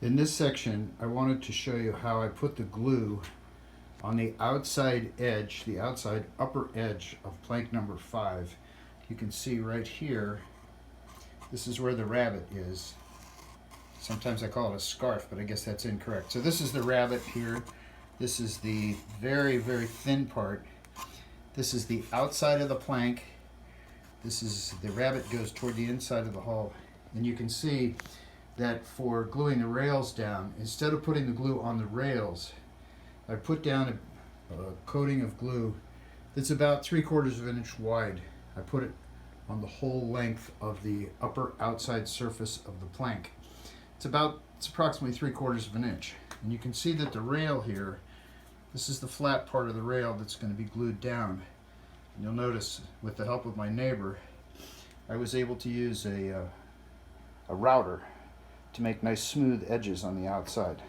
In this section, I wanted to show you how I put the glue on the outside edge, the outside upper edge of plank number 5. You can see right here, this is where the rabbit is. Sometimes I call it a scarf, but I guess that's incorrect. So this is the rabbit here. This is the very, very thin part. This is the outside of the plank. This is, the rabbit goes toward the inside of the hull. And you can see that for gluing the rails down, instead of putting the glue on the rails, I put down a coating of glue that's about 3/4 of an inch wide. I put it on the whole length of the upper outside surface of the plank. It's approximately 3/4 of an inch. And you can see that the rail here, this is the flat part of the rail that's going to be glued down. And you'll notice, with the help of my neighbor, I was able to use a router to make nice smooth edges on the outside.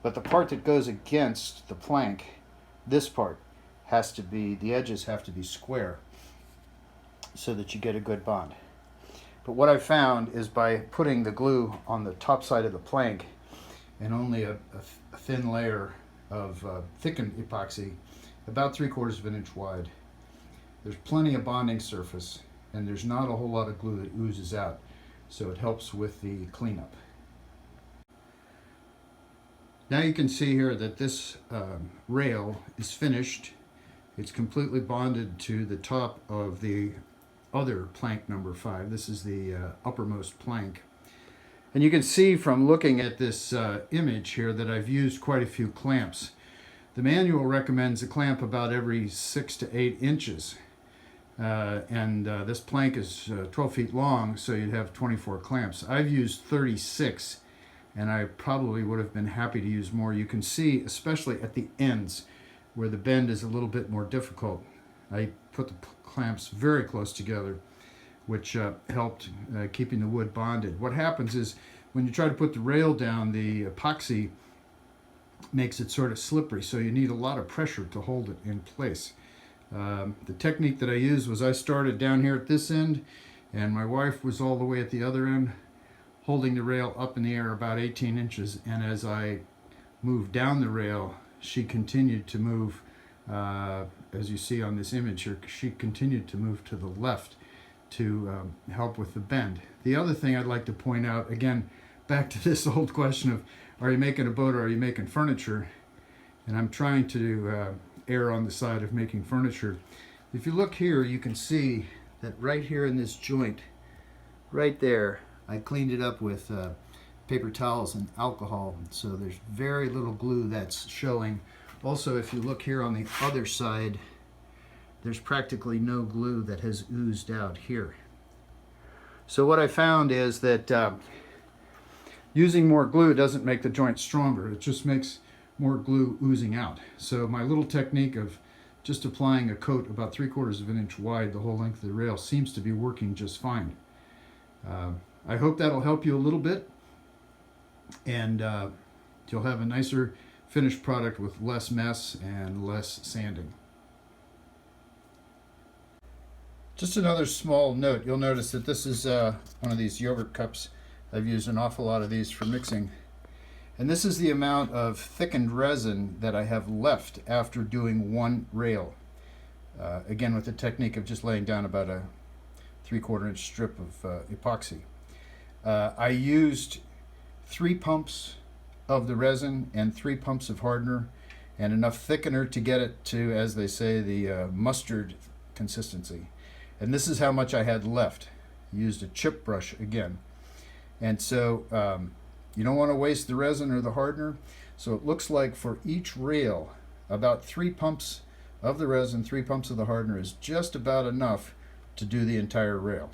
But the part that goes against the plank, this part, has to be, the edges have to be square so that you get a good bond. But what I found is by putting the glue on the top side of the plank and only a thin layer of thickened epoxy, about 3/4 of an inch wide, there's plenty of bonding surface and there's not a whole lot of glue that oozes out, so it helps with the cleanup. Now you can see here that this rail is finished. It's completely bonded to the top of the other plank number 5. This is the uppermost plank. And you can see from looking at this image here that I've used quite a few clamps. The manual recommends a clamp about every 6 to 8 inches. This plank is 12 feet long, so you'd have 24 clamps. I've used 36, and I probably would have been happy to use more. You can see, especially at the ends, where the bend is a little bit more difficult. I put the clamps very close together, which helped keeping the wood bonded. What happens is, when you try to put the rail down, the epoxy makes it sort of slippery, so you need a lot of pressure to hold it in place. The technique that I used was I started down here at this end, and my wife was all the way at the other end, holding the rail up in the air about 18 inches, and as I moved down the rail, she continued to move, as you see on this image here, she continued to move to the left to help with the bend. The other thing I'd like to point out, again, back to this old question of, are you making a boat or are you making furniture? And I'm trying to err on the side of making furniture. If you look here, you can see that right here in this joint, right there, I cleaned it up with paper towels and alcohol, so there's very little glue that's showing. Also, if you look here on the other side, there's practically no glue that has oozed out here. So what I found is that using more glue doesn't make the joint stronger, it just makes more glue oozing out. So my little technique of just applying a coat about 3/4 of an inch wide the whole length of the rail seems to be working just fine. I hope that'll help you a little bit, and you'll have a nicer finished product with less mess and less sanding. Just another small note, you'll notice that this is one of these yogurt cups. I've used an awful lot of these for mixing. And this is the amount of thickened resin that I have left after doing one rail. Again, with the technique of just laying down about a 3/4 inch strip of epoxy. I used 3 pumps of the resin and 3 pumps of hardener and enough thickener to get it to, as they say, the mustard consistency. And this is how much I had left. I used a chip brush again. And so you don't want to waste the resin or the hardener. So it looks like for each rail, about 3 pumps of the resin, 3 pumps of the hardener is just about enough to do the entire rail.